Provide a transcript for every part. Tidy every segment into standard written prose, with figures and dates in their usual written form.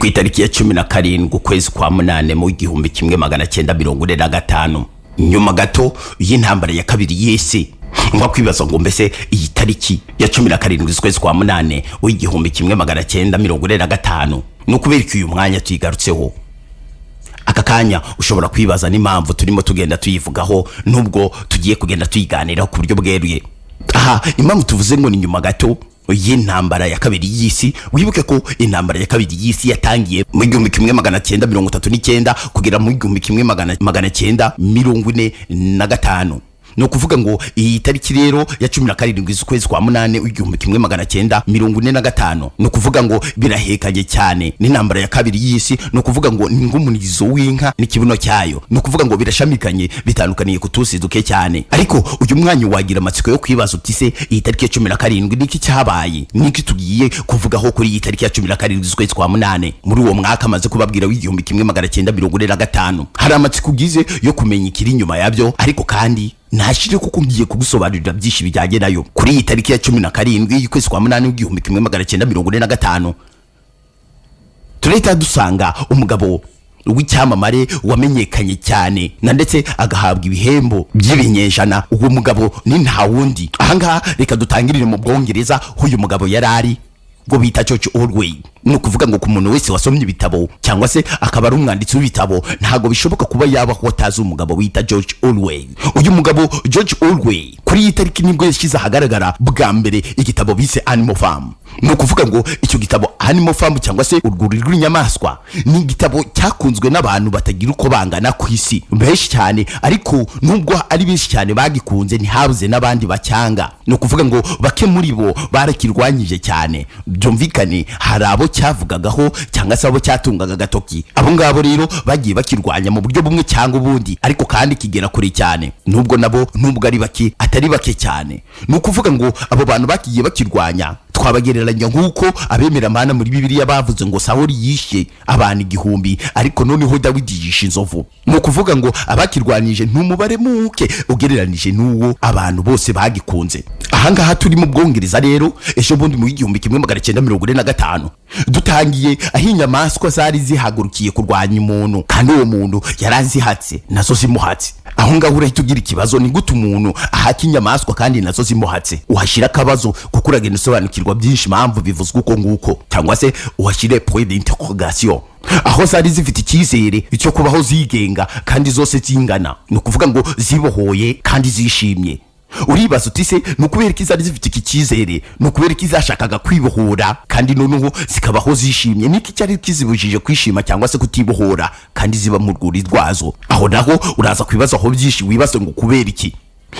ku itariki ya 17 ukwezi kwa munane mu 1945 nyuma gato y'intambara ya kabiri y'isi. Ngwa kwibaza ngo mbese iyi tariki ya 17 ukwezi kwa munane mu 1945 no kubereka uyu mwanya tuyigarutseho. Aka kanya ushobora kwibaza n'impamvu turimo tugenda tuyivugaho nubwo tugiye kugenda tuyiganiraho ku buryo bweruye. Aha impamvu tuvuze ngo ni nyuma gato y'intambara ya kabiri y'isi. Wibuke ko intambara ya kabiri y'isi yatangiye mu 1939 kugera mu 1945. No kuvuga ngo iyi tariki rero ya 17 z'ukwezi kwa munane 1945 no kuvuga ngo birahekanye cyane n'intambara ya kabiri y'isi. No kuvuga ngo ni ng'umunizo w'inka n'ikibuno cyayo. No kuvuga ngo birashamikanye bitandukaniye kutusiduke cyane. Ariko uyu mwanya wagira amatsiko yo kwibaza uti se iyi tariki ya 17 niki cyabaye, niki tugiye kuvugaho kuri iyi tariki ya 17 z'ukwezi kwa munane muri uwo mwaka maze kubabwira w'1945. Hari amatsiko ugize yo kumenya ikiri nyuma yabyo, ariko kandi nashire kuko ngiye kugusobanurira byinshi bijyanye nayo. Kuri iyi tariki ya 17 y'ukwezi kwa munane 1945 tureta dusanga umugabo w'icyamamare wamenyekanye cyane na ndetse agahabwa ibihembo by'ibinyejana. Uwo mugabo ni nta wundi. Ahangaha reka dutangirire mu Bwongereza. Uyu mugabo yarari ngo bita George Orwell. No kuvuga ngo ku muntu wese wasomye ibitabo cyangwa se akaba ari umwanditsi w'ibitabo ntago bishoboka kuba yabaho atazi umugabo wita George Orwell. Uyu mugabo George Orwell kuri iyi tariki nibwo yashyize ahagaragara bwa mbere igitabo bise Animal Farm. No kuvuga ngo icyo gitabo Animal Farm cyangwa se urwuri rw'inyamaswa ni igitabo cyakunzwe n'abantu batagira uko bangana ku isi benshi cyane, ariko nubwo ari benshi cyane bagikunze ntihabuze n'abandi bacyanga. No kuvuga ngo bake muri bo barakirwanyije cyane. Byumvikane hari abo cyavugagaho cyangwa se abo cyatungaga gatoki. Abo ngabo rero bagiye bakirwanya mu buryo bumwe cyangwa ubundi, ariko kandi kigera kure cyane. Nubwo nabo nubwo ari bake atari bake cyane. No kuvuga ngo abo bantu bakiye bakirwanya twabagereranya nk'uko abemera Imana muri Bibiliya bavuze ngo Sawuli yishe abantu 1000 ariko noneho Dawidi yishe inzovu. No kuvuga ngo abakirwanije ntumubare muke ugereranije n'uwo abantu bose bagikunze. Ahangaha turi mu Bwongereza rero ejo bundi mu 1945 dutangiye aho inyamaswa zari zihagurukiye kurwanya umuntu, kandi uwo muntu yarazihatse nazo zimuhatse. Aho ngaho urahita ugira ikibazo, ni gute umuntu ahaka inyamaswa kandi nazo zimuhatse? Uhashira akabazo kuko uragenda usobanukirwa byinshi impamvu bivuzwe uko nguko, cyangwa se uhashire point d'interrogation. Aho zari zifite icyizere cyo kubaho zigenga kandi zose zingana. No kuvuga ngo zibohoye kandi zishimye. Uribaza uti se nukubera ko izari zifite iki cyizere, nukubera ko izashakaga kwibohora kandi noneho zikabaho zishimye? Niki cyari kizibujije kwishima cyangwa se kutibohora kandi ziba mu rwuri rwazo? Aho naho uraza kwibaza aho byinshi, wibaze ngo kubera iki.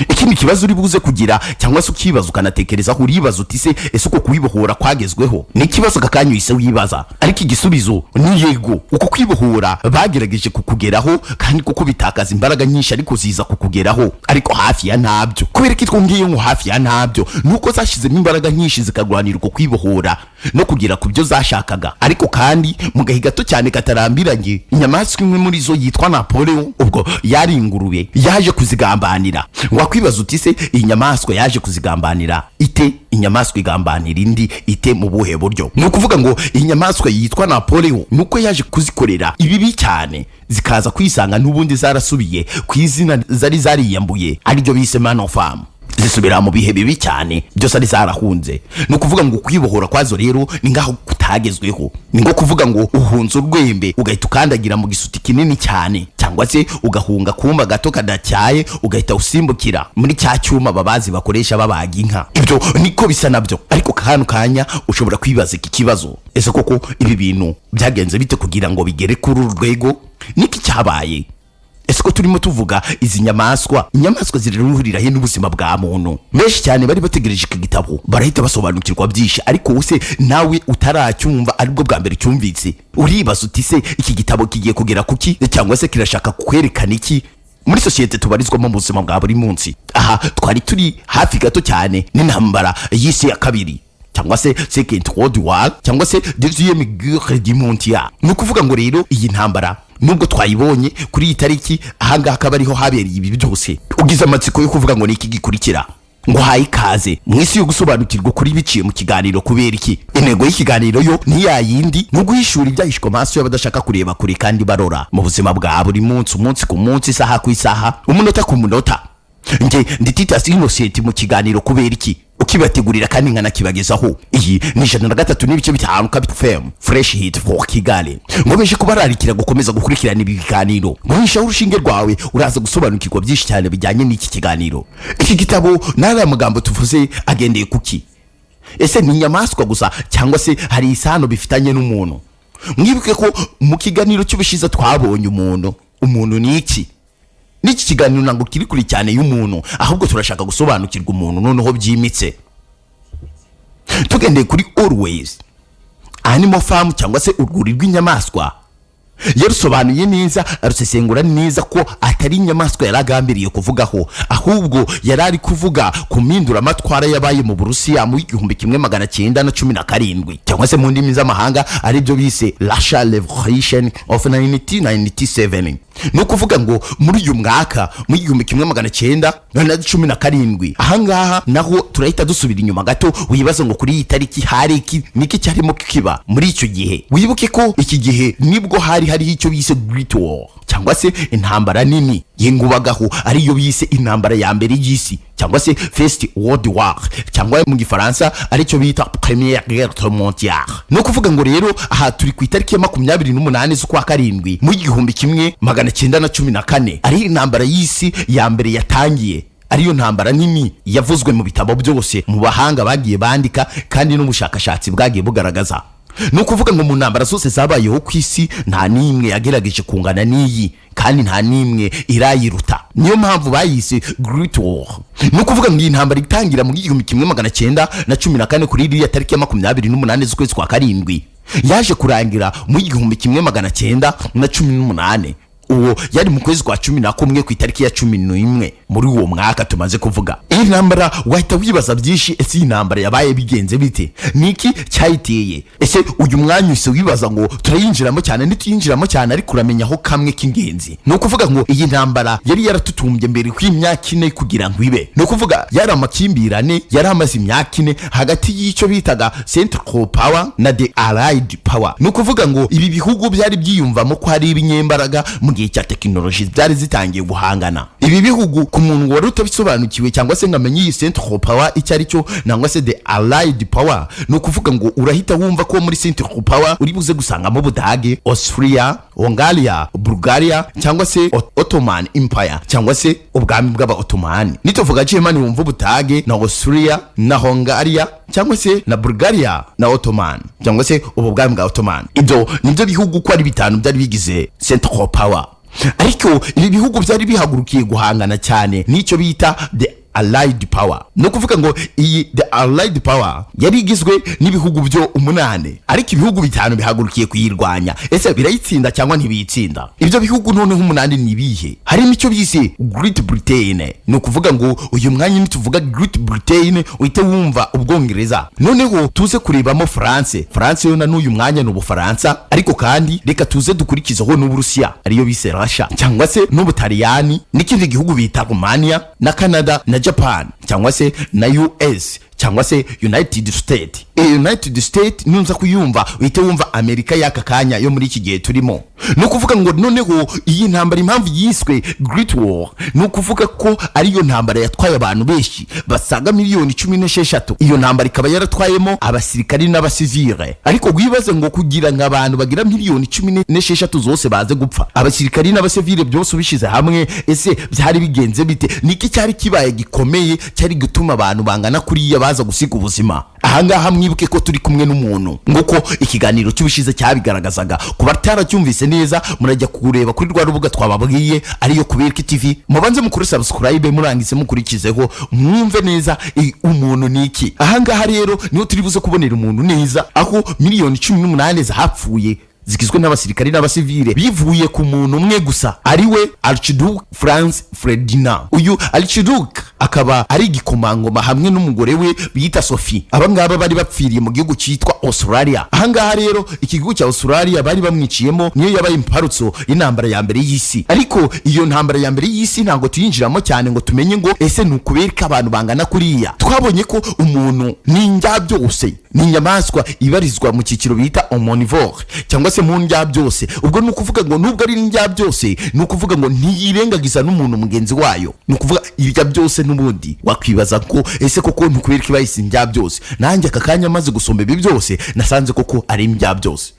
Ikindi kibazo uri buze kugira cyangwa se ukibaza ukanatekereza aho uribaza uti se ese uko kwibohora kwagezweho? Ni kibazo kakanyu ise wibaza, ariko igisubizo ni yego. Uko kwibohora bagerageje kukugeraho kandi kuko bitakaza imbaraga nyinshi ariko ziza kukugeraho, ariko hafi ya ntabyo. Kubera ko twongiye ngo hafi ya ntabyo nuko zashizemo imbaraga nyinshi zikagwanira uko kwibohora no kugera ku byo zashakaga. Ariko kandi mu gahi gato cyane katarambiranye inyamaswa imwe muri zo yitwa Napoleon, ubwo yari ingurube, yaje kuzigambanira. Wakwibaza uti se iyi nyamaswa yaje kuzigambanira ite? Inyamaswa igambanira indi ite mu buhe buryo? No kuvuga ngo iyi nyamaswa yitwa Napoleon nuko yaje kuzikorera ibibi cyane, zikaza kwisanga n'ubundi zarasubiye ku izina zari zariyambuye, ari byo bise Man of Farm. Zisubira mu bihe bibi cyane byose ari zarahunze. No kuvuga ngo kwibohora kwazo rero ni ngaho kutagezweho. Ni ngo kuvuga ngo uhunze urwembe ugahita ukandagira mu gisuti kinini cyane, cyangwa se ugahunga kumba gato kadacyaye ugahita usimbukira muri cya cyuma babazi bakoresha babaga inka. Ibyo niko bisa nabyo. Ariko kantu kanya ushobora kwibaza iki kibazo, ese koko ibi bintu byagenze bite kugira ngo bigere kuri urwego? Niki cyabaye? Ese ko turimo tuvuga izi nyamaswa ziriruhurira he n'ubuzima bwa muntu? Benshi cyane bari bategereje iki gitabo barahita basobanukirwa byinshi, ariko use nawe utaracyumva aribwo bwa mbere cyumvitse. Uribaza uti se iki gitabo kigiye kugera kuki, cyangwa se kirashaka kwerekana iki muri societe tubarizwamo mu buzima bwa buri munsi? Aha twari turi hafi gato cyane n'intambara y'isi ya kabiri, cyangwa se Second World War, cyangwa se Deuxième Guerre mondiale. No kuvuga ngo rero iyi ntambara nubwo twayibonye kuri iyi tariki ahangaha akaba ariho habereye ibi byose, ugize amatsiko yo kuvuga ngo ni iki gikurikira. ngo haye ikaze mwisi yo gusobanukirwa kuri biciye mu kiganiro kuberiki. Intego y'ikiganiro yo ni yayindi no guhishura ibyahishwe amaso y'abadashaka kureba kure kandi barora mu buzima bwa buri munsi, umunsi ku munsi, isaha ku isaha, umunota ku munota. Nge nditita Innocent mu kiganiro kuberiki, ukibategurira kandi nkanakibagezaho. Iyi ni 103 n'ibice bitanu Capital FM Fresh Hit for Kigali. Ngomeje kubararikira gukomeza gukurikirana ibi biganiro, nguhisha urushinge rwawe uraza gusobanukirwa byinshi cyane bijyanye n'iki kiganiro. Iki gitabo nari magambo tuvuze agendeye kuki? Ese ni inyamaswa gusa cyangwa se hari isano bifitanye n'umuntu? Mwibuke ko mu kiganiro cy'ubushize twabonye umuntu ni iki? Niki kiganiro nango kiri kuri cyane y'umuntu, ahubwo turashaka gusobanukirwa umuntu noneho byimitse. Tugendeye kuri Always Animal Farm cyangwa se urwuri rw'inyamaswa, yarusobanuye neza, arusesengura neza ko atari inyamaswa yaragambiriye kuvugaho, ahubwo yarari kuvuga ku mpindura amatwara yabaye mu Burusiya mu 1917 cyangwa se mu ndimi z'amahanga ari byo bise Russia Revolution of 1997. No kuvuga ngo muri uyu mwaka mu 1917 ahangaha naho turahita dusubira inyuma gato, wibaza ngo kuri iyi tariki hari iki niki cyarimo kiba muri icyo gihe. Wibuke ko iki gihe nibwo hari icyo bise Great War cyangwa se intambara nini yengubagaho, ariyo bise intambara ya mbere y'isi cyangwa se First World War cyangwa mu gifaransa aricyo bita Première Guerre mondiale. No kuvuga ngo rero aha turi ku itariki ya 28 z'ukwa karindwi mu 1914 ari intambara y'isi ya mbere yatangiye, ariyo ntambara nini yavuzwe mu bitabo byose mu bahanga bagiye bandika kandi n'ubushakashatsi bwagiye bugaragaza. No kuvuga ngo mu ntambara zose zabayeho ku isi nta nimwe yagerageje kungana n'iyi kandi nta nimwe irayiruta, niyo mpamvu bayise Great War. No kuvuga ngo iyi ntambara itangira mu 1914 kuri iriya tariki ya 28 z'ukwezi kwa karindwi, yaje kurangira mu 1918. Uwo yari mu kwezi kwa 11 ku itariki ya 11 muri uwo mwaka tumaze kuvuga. Iyi ntambara wahita wibaza byinshi, ese iyi ntambara yabaye bigenze bite, niki cyayiteye? Ese uyu mwanya use wibaza ngo turayinjiramo cyane ntituyinjiramo cyane, ariko uramenya aho kamwe k'ingenzi. No kuvuga ngo iyi ntambara yari yaratutumbye mbere kw'imyaka 4 kugira ngo ibe. No kuvuga yari amakimbirane yari amaze imyaka 4 hagati y'icyo bitaga Central Power na the Allied Power. No kuvuga ngo ibi bihugu byari byiyumvamo ko hari ibinyembaraga mu gihe cya technology byari zitangiye guhangana. Ibi bihugu ku muntu wari utabisobanukiwe cyangwa se ngamenye iyi Central Power icyari cyo nangwa se the Allied Power, no kuvuga ngo urahita wumva ko muri Central Power uri buze gusangamo Budage, Austria, Hungary, Bulgaria cyangwa se Ottoman Empire cyangwa se ubwami bw'aba Ottoman. Nitovuga Germany wumva Budage na Austria na Hungary cyangwa se na Bulgaria na Ottoman cyangwa se ubwami bwa Ottoman. Ibyo nibyo bihugu ko ari bitanu byari bigize Central Power, ariko ibi bihugu byari bihagurukiye guhangana cyane n'icyo bita the Allied Power. No kuvuga ngo iyi the Allied Power yari igizwe n'ibihugu byo 8, ariko ibihugu bitanu bihagurukiye kuyirwanya. Ese birayitsinda cyangwa ntibiyitsinda? Ibyo bihugu noneho 8 ni bihe? Harimo icyo bise Great Britain. No kuvuga ngo uyu mwanya nituvuga Great Britain uhite wumva Ubwongereza. Noneho tuze kurebamo France yo na n'uyu mwanya n'Ubufaransa, ariko kandi reka tuze dukurikizaho n'Uburusiya ariyo bise Russia cyangwa se n'Ubutaliyani, n'ikindi gihugu bita Romania na Canada na Japan cyangwa se na US cyangwa se United States. United States nunza kuyumva uhite wumva Amerika y'aka kanya yo muri iki gihe turimo. No kuvuga ngo noneho iyi ntambara impamvu yiswe Great War, no kuvuga ko ariyo ntambara yatwaye abantu benshi basaga miliyoni 16. Iyo ntambara ikaba yaratwayemo abasirikari n'abasivile, ariko gwibaze ngo kugira ngo abantu bagira miliyoni 16 zose baze gupfa, abasirikari n'abasivile byose ubishize hamwe, ese byari bigenze bite? Niki cyari kibaye gikomeye cyari gutuma abantu bangana kuri baza gusiga ubuzima? Ahangaha mwibuke ko turi kumwe n'umuntu, nguko ikiganiro cy'ubushize cyabigaragazaga. Kuba taracyumvise neza murajya kureba kuri rwa rubuga twababwiye ariyo Kuberiki TV, mubanze mukuri subscribe murangize mukurikizeho mwumve neza umuntu niki. Ahangaha rero niho turi buze kubonera umuntu neza, aho miliyoni 18 zahapfuye zigizwe n'abasirikari n'abasivile bivuye ku muntu umwe gusa, ariwe Archduke Franz Ferdinand. Uyu Archduke akaba ari igikomangoma hamwe n'umugore we bita Sophie. Abangaba bari bapfiriye mu gihugu cyitwa Australia. Ahangaha rero ikigihugu cya Australia bari bamwiciyemo niyo yabaye imparutso y'intambara ya mbere y'isi. Ariko iyo ntambara ya mbere y'isi ntago tuyinjiramo cyane ngo tumenye ngo ese nukubereka abantu bangana kuriya. Twabonye ko umuntu ni njya byose, ni inyamaswa ibarizwa mu cyiciro bita omnivore cyangwa se mu njya byose. Ubwo nukuvuga ngo nubwo ari njya byose, nukuvuga ngo ntiyirengagiza n'umuntu mugenzi wayo. Nukuvuga irya byose n'ubundi wakwibaza ko ese koko nukubereka bayise njya byose. Nanjye akakanya maze gusomba ibi byose nasanze koko ari njya byose.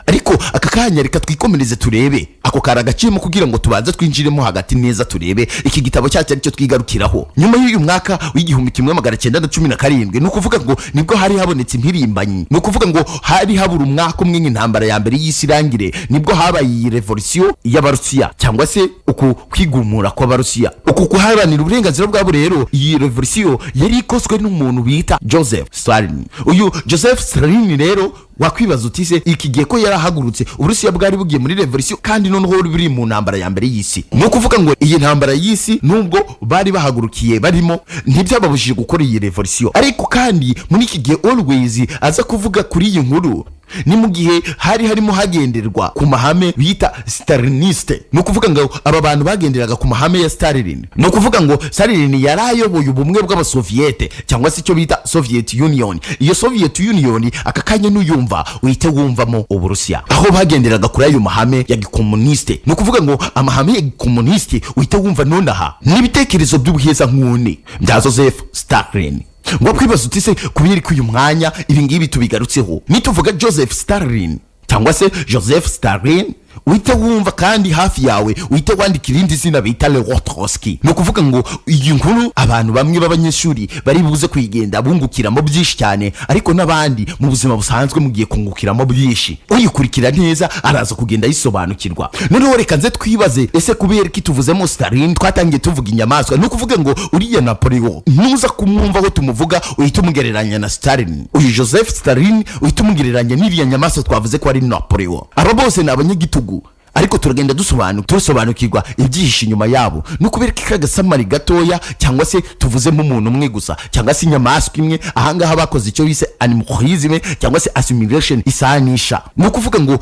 Ariko akakanya reka twikomereze turebe ako karagacimo kugira ngo tubanze twinjiremo hagati neza turebe iki gitabo cyacu aricyo twigarukiraho. Nyuma y'uyu mwaka w'igihumbi kimwe magana cyenda na cumi na karindwi, nukuvuga ngo nibwo hari habonetse impirimbanyi. Nukuvuga ngo hari habura umwaka umwe nk'intambara ya mbere y'isi irangire, nibwo habaye iyi revolution y'Abarusiya cyangwa se uku kwigumura kw'Abarusiya. Uku kuharanira uburenganzira bwabo rero, iyi revolution yari ikozwe n'umuntu bita Joseph Stalin. Uyu Joseph Stalin rero wakwibaza utise iki gihe ko yarahagurutse Uburusiya bwari bugiye muri revolution kandi noneho buri mu ntambara ya mbere y'isi. No kuvuga ngo iyi ntambara y'isi nubwo bari bahagurukiye barimo ntibyababujije gukora iyi revolution. Ariko kandi muri iki gihe always aza kuvuga kuri iyi nkuru ni mu gihe hari harimo hagenderwa ku mahame bita Staliniste. No kuvuga ngo aba bantu bagenderaga ku mahame ya Stalin. No kuvuga ngo Stalin yarayoboye ubumwe bw'abasoviete cyangwa se icyo bita Soviet Union. Iyo Soviet Union akakanya n'uyumva uhite wumvamo Uburusiya, aho bagenderaga kuri ayo mahame ya gikomuniste. No kuvuga ngo amahame ya gikomuniste uhite wumva nonaha n'ibitekerezo by'ubuheza nk'une bya Joseph Stalin. Ngo kwibaza utise kubiri ku uyu mwanya ibi ngibi tubigarutseho nituvuga Joseph Stalin cyangwa se Joseph Stalin, uhite wumva kandi hafi yawe uhite wandika irindi zina bita Leo Trotsky. No kuvuga ngo iyi nkuru abantu bamwe b'abanyeshuri bari buze kuyigenda bungukiramo byinshi cyane, ariko n'abandi mu buzima busanzwe mugiye kungukiramo byinshi. Uyikurikira neza araza kugenda yisobanukirwa. Noneho reka nze twibaze ese kubera ki tuvuzemo Stalin twatangiye tuvuga inyamaswa. No kuvuga ngo uriya Napoleon nuza kumwumva aho tumuvuga uhite umugereranya na Stalin. Uyu Joseph Stalin uhite umugereranya n'iriya nyamaswa twavuze ko ari Napoleon. Aba bose ni abanyagitugu, ariko turagenda dusobanukirwa ibyihishe inyuma yabo. Nukubereka kagasamari gatoya cyangwa se tuvuzemo umuntu umwe gusa cyangwa se inyamaswa imwe. Ahangaha bakoze icyo bise animalism cyangwa se assimilation isanisha. Nukuvuga ngo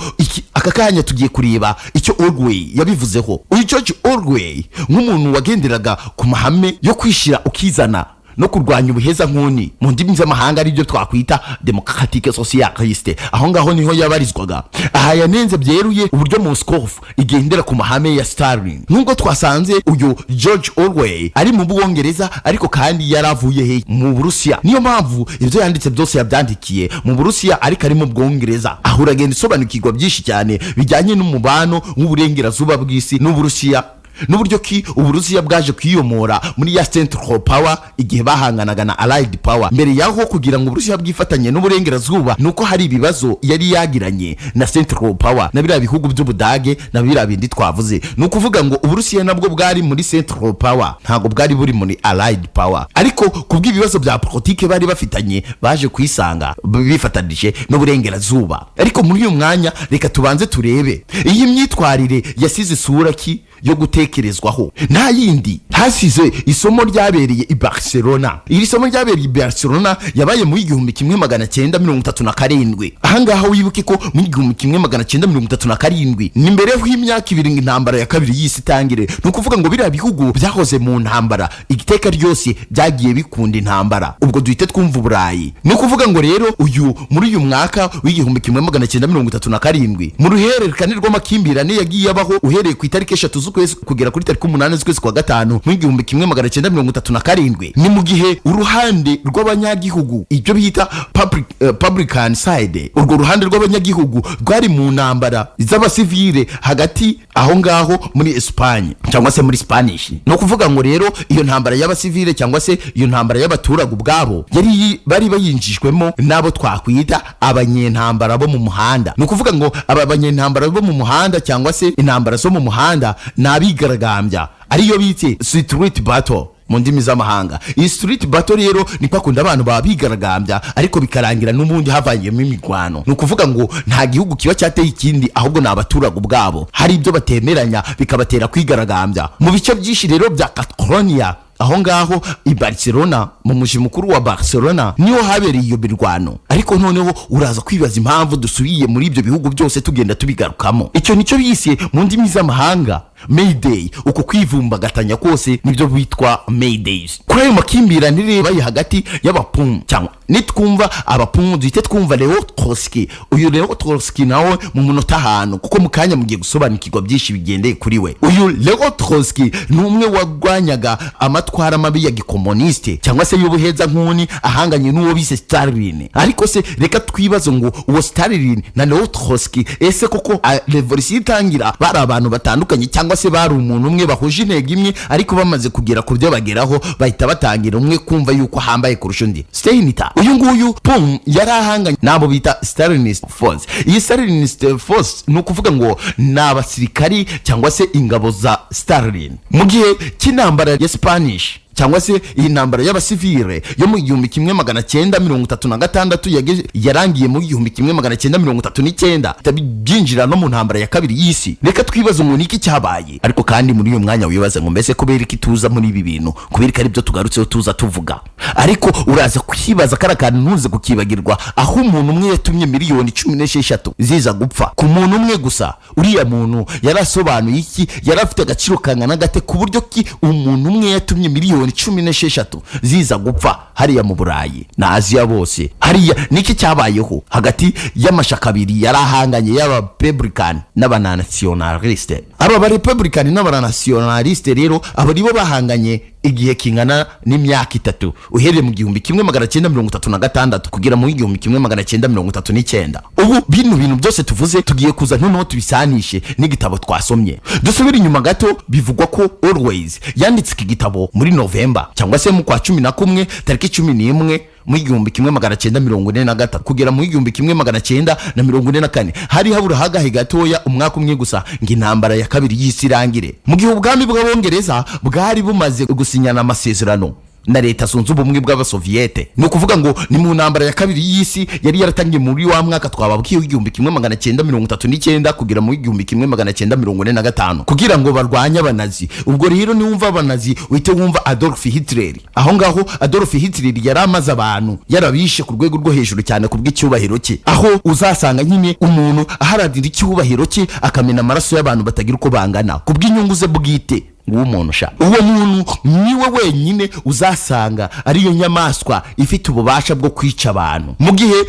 aka kanya tugiye kureba icyo Orwell yabivuzeho. Uyu George Orwell nk'umuntu wagenderaga ku mahame yo kwishira ukizana no kurwanya ubuheza nk'uni mu ndimi z'amahanga ari byo twakwita democratique socialiste. Aho ngaho niho yabarizwaga. Aha yanenze byeruye uburyo Moscow igendera ku mahame ya Stalin. Nubwo twasanze uyu George Orwell ari mu Bwongereza ariko kandi yaravuye he mu Burusiya. Niyo mpamvu ibyo yanditse byose yabyandikiye mu Burusiya ariko ari mu Bwongereza. Aho uragenda isobanukirwa byinshi cyane bijyanye n'umubano w'uburengerazuba bw'isi n'Uburusiya, n'uburyo ki Uburusiya bwaje kwiyomora muri ya Central Power igihe bahanganaga na Allied Power. Mbere yaho kugira ngo Uburusiya bwifatanye n'uburengerazuba nuko hari ibibazo yari yagiranye na Central Power na biriya bihugu by'Ubudage na biriya bindi twavuze. Nukuvuga ngo Uburusiya nabwo bwari muri Central Power, ntago bwari buri muri Allied Power. Ariko kubw'ibibazo bya politike bari bafitanye baje kwisanga bifatanije n'uburengerazuba. Ariko muri uyu mwanya reka tubanze turebe iyi myitwarire yasize isura ki yo gutekerezwaho. Nta yindi hasize isomo ryabereye i Barcelona. Iri somo ryabereye i Barcelona yabaye mu 1937. Ahangaha wibuke ko mu 1937 ni mbere y'imyaka ibiri intambara ya kabiri y'isi itangire. Nukuvuga ngo biriya bihugu byahoze mu ntambara igiteka ryose byagiye bikunda intambara. Ubwo duhite twumva Uburayi. Nukuvuga ngo rero uyu muri uyu mwaka w'1937 mu ruhererekane rw'amakimbirane yagiye abaho uhereye ku itariki 3 kugera kuri tariki 8 z'ukwezi kwa gatanu mu 1937. Ni mu gihe uruhande rw'abanyagihugu ibyo bita publican side, urwo ruhande rw'abanyagihugu rwari mu ntambara z'abasivile hagati aho ngaho muri Espagne cyangwa se muri Spanish. No kuvuga ngo rero iyo ntambara y'abasivile cyangwa se iyo ntambara y'abaturage ubwabo bari bayinjijwemo nabo twakwita abanyentambara bo mu muhanda. No kuvuga ngo aba banyentambara bo mu muhanda cyangwa se intambara zo mu muhanda nabigaragambya ariyo bite street battle mu ndimi z'amahanga. Iyi street battle rero ni pakunda abantu babigaragambya ariko bikarangira n'ubundi havanyemo imigwano. No kuvuga ngo nta gihugu kiba cyateye ikindi ahubwo ni abaturage ubwabo hari ibyo batemeranya bikabatera kwigaragambya. Mu bice byinshi rero bya Catalonia aho ngaho i Barcelona, mu muji mukuru wa Barcelona niho habereye iyo mirwano. Ariko noneho uraza kwibaza impamvu dusubiye muri ibyo bihugu byose tugenda tubigarukamo. Icyo nicyo bise mu ndimi z'amahanga Mayday. Uko kwivumbagatanya kose nibyo bitwa Maydays. Kuri ayo makimbirane rero hagati y'abapumu, cyangwa nitwumva abapumu duhite twumva Leo Trotsky. Uyu Leo Trotsky nawe mu munota hano, kuko mukanya mugiye gusobanukirwa byinshi bigendeye kuri we. Uyu Leo Trotsky ni umwe wagwanyaga amatwara mabi ya gikomuniste, cyangwa se y'ubuheza nkuni, ahanganye n'uwo bise Stalin. Ariko se reka twibaze ngo uwo Stalin na Leo Trotsky ese koko revolution itangira bari abantu batandukanye, cyangwa se bari umuntu umwe bahuje intego imwe, ariko bamaze kugera ku byo bageraho bahita batangira umwe kumva yuko hambaye kurusha undi? Steinita uyu nguyu yari ahanganye nabo bita Stalinist force. Iyi Stalinist force ni ukuvuga ngo ni abasirikari cyangwa se ingabo za Stalin mu gihe cy'intambara ya Spanish, cyangwa se iyi ntambara y'abasivile yo mu 1936 yarangiye mu 1939 tabyinjira no mu ntambara ya kabiri y'isi. Reka twibaze ngo niki cyabaye. Ariko kandi muri uyu mwanya wibaza ngo mbese KUBERIKI tuza muri ibi bintu, KUBERIKI ari byo tugarutseho tuza tuvuga. Ariko uraza kwibaza karakantu ntuze kukibagirwa, aho umuntu umwe yatumye miliyoni 16 ziza gupfa ku muntu umwe gusa. Uriya muntu yarasobanuye iki? Yarafite agaciro kangana gate ku buryo ki umuntu umwe yatumye miliyoni 16 ziza gupfa hariya mu Burayi na Aziya bose? Hariya niki cyabayeho hagati y'amashaka abiri yarahanganye y'aba Republican n'abanationaliste? Aba Republican n'abanationaliste rero abo nibo bahanganye igihe kingana n'imyaka 3, uhereye mu 1936 kugera mu 1939. Ubu bintu byose tuvuze tugiye kuza noneho tubisanishe n'igitabo twasomye. Dusubira inyuma gato, bivugwa ko Always yanditse iki gitabo muri November, cyangwa se mu kwa 11 tariki 11 mu 1943 kugera mu 1944. Hari habura hagahe gatoya umwaka umwe gusa ngo intambara ya kabiri y'isi irangire, mu gihe ubwami bw'Abongereza bwari bumaze gusinyana amasezerano na leta zunze ubumwe bw'Abasoviete. Ni ukuvuga ngo ni mu ntambara ya kabiri y'isi yari yaratangiye muri wa mwaka twababwiye 1939 kugera mu 1945 kugira ngo barwanye abanazi. Ubwo rero niwumva abanazi uhite wumva Adolf Hitler. Aho ngaho Adolf Hitler yari amaze abantu yarabishe ku rwego rwo hejuru cyane ku bw'icyubahiro cye, aho uzasanga nyine umuntu aharadira icyubahiro cye akamena amaraso y'abantu batagira uko bangana ku bw'inyungu ze bwite. Uwo muntu niwe wenyine uzasanga ariyo nyamaswa ifite ububasha bwo kwica abantu, mu gihe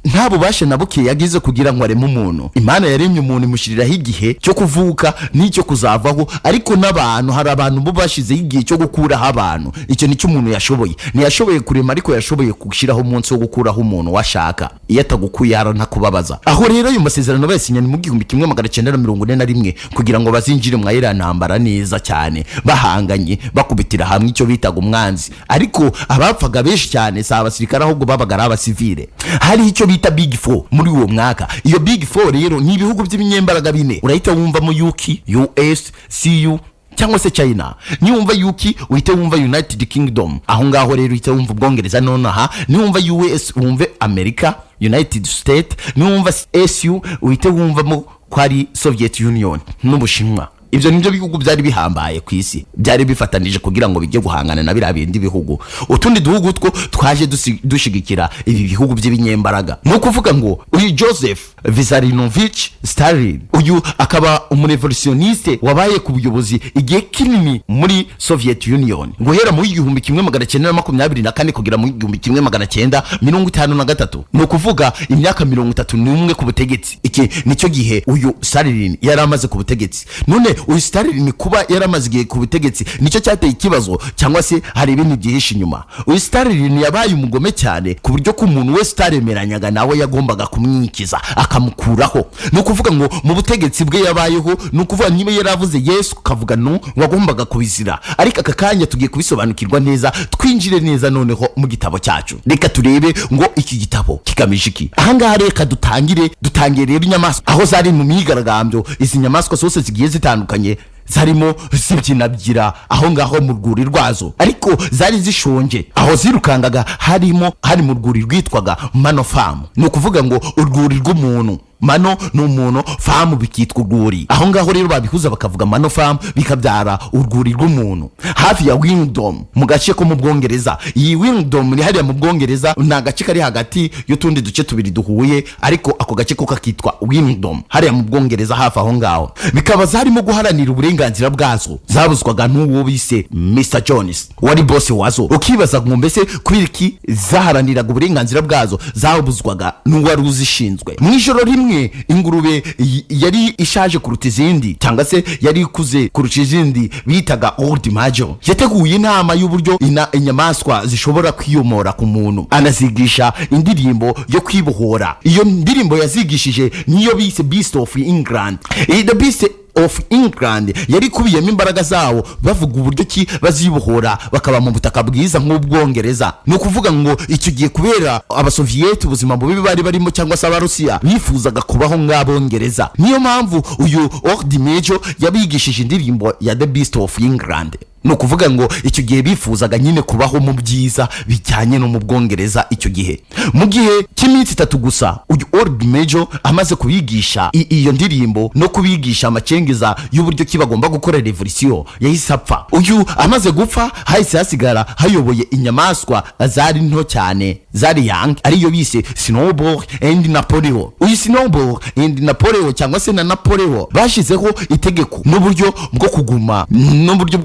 nta bubasha na buke yagize kugira ngo areme umuntu. Imana yaremye umuntu imushyiriraho igihe cyo kuvuka n'icyo kuzavaho, ariko n'abantu hari abantu bo bashizeho igihe cyo gukuraho abantu. Icyo nicyo umuntu yashoboye. Ntiyashoboye kurema, ariko yashoboye gushyiraho umunsi wo gukuraho umuntu washaka. Iyo atagukuye ntakubabaza. Aho rero ayo masezerano bayasinyanye mu 1941 kugira ngo bazinjire mu iriya ntambara neza cyane, bahanganye bakubitira hamwe icyo bitaga umwanzi. Ariko abapfaga benshi cyane si abasirikare, ahubwo babaga ari abasivile. Hari icyo bita Big Four muri uwo mwaka. Iyo Big Four rero ni ibihugu by'ibinyembaraga bine. Urahita wumvamo UK, US, CU cyangwa se China. Niwumva UK uhite wumva United Kingdom. Aho ngaho rero uhite wumva Ubwongereza. Nonaha niwumva US wumve America, United States. Niwumva SU uhite wumvamo kwari Soviet Union n'Ubushinwa. Ibyo nibyo bihugu byari bihambaye ku isi, byari bifatanije kugira ngo bijye guhangana na biriya bindi bihugu. Utundi duhugu two twaje dushigikira ibi bihugu by'ibinyembaraga. No kuvuga ngo uyu Joseph Vissarionovich Stalin, uyu akaba umurevolutioniste wabaye ku buyobozi igihe kinini muri Soviet Union, guhera mu 1924 kugera mu 1953. No kuvuga imyaka 31 ku butegetsi. Iki nicyo gihe uyu Stalin yari amaze ku butegetsi. None uyu Stalin kuba yaramaze igihe ku butegetsi nicyo cyateye ikibazo, cyangwa se hari ibintu byihishe inyuma? Uyu Stalin yabaye umugome cyane ku buryo ko umuntu wese utaremeranyaga nawe yagombaga kumwikiza akamukuraho. No kuvuga ngo mu butegetsi bwe yabayeho, no kuvuga niba yaravuze Yesu ukavuga no, wagombaga kubizira. Ariko aka kanya tugiye kubisobanukirwa neza, twinjire neza noneho mu gitabo cyacu. Reka turebe ngo iki gitabo kigamije iki. Aha ngaha reka dutangire rero inyamaswa aho zari mu migaragambyo. Izi nyamaswa zose zigiye zitandukanye zarimo zibyinabyira aho ngaho mu rwuri rwazo, ariko zari zishonje. Aho zirukangaga hari mu rwuri rwitwaga Mano Farm. Ni ukuvuga ngo urwuri rw'umuntu mano ni umuntu, famu bikitwa urwuri. Aho ngaho rero babihuza bakavuga mano famu bikabyara urwuri rw'umuntu. Hafi ya Wingdom mu gace ko mu Bwongereza. Iyi Wingdom ni hariya mu Bwongereza, ni agace kari hagati y'utundi duce tubiri duhuye, ariko ako gace ko kakitwa Wingdom hariya mu Bwongereza hafi aho ngaho. Bikaba zarimo guharanira uburenganzira bwazo, zabuzwaga n'uwo bise Mr Jones wari boss wazo. Ukibaza ngo mbese kubiriki zaharaniraga uburenganzira bwazo zabuzwaga n'uwari uzishinzwe. Mu ijoro rimwe ingurube yari ishaje kuruta izindi cyangwa se yari ikuze kurusha izindi bitaga Old Major yateguye inama y'uburyo inyamaswa zishobora kwiyomora ku muntu, anazigisha indirimbo yo kwibohora. Iyo ndirimbo yazigishije niyo bise Beast of England. The Beast of England yari kubiyemo imbaraga zawo, bavuga uburyo ki bazibohora bakaba mu butaka bwiza nk'Ubwongereza. No kuvuga ngo icyo gihe kubera abasovieti ubuzima bubi bari barimo cyangwa se abarusiya bifuzaga kubaho nk'Abongereza, niyo mpamvu uyu Old Major yabigishije indirimbo ya The Beast of England. No kuvuga ngo icyo gihe bifuzaga nyine kubaho mu byiza bijyanye no mu Bwongereza. Icyo gihe mu gihe cy'iminsi 3 gusa uyu Old Major amaze kubigisha iyo ndirimbo no kubigisha amacengeza y'uburyo ki bagomba gukora revolution, yahise apfa. Uyu amaze gupfa hahise hasigara hayoboye inyamaswa zari nto cyane zari young, ariyo bise Snowball and Napoleon. Uyu Snowball and Napoleon cyangwa se na Napoleon bashizeho itegeko n'uburyo bwo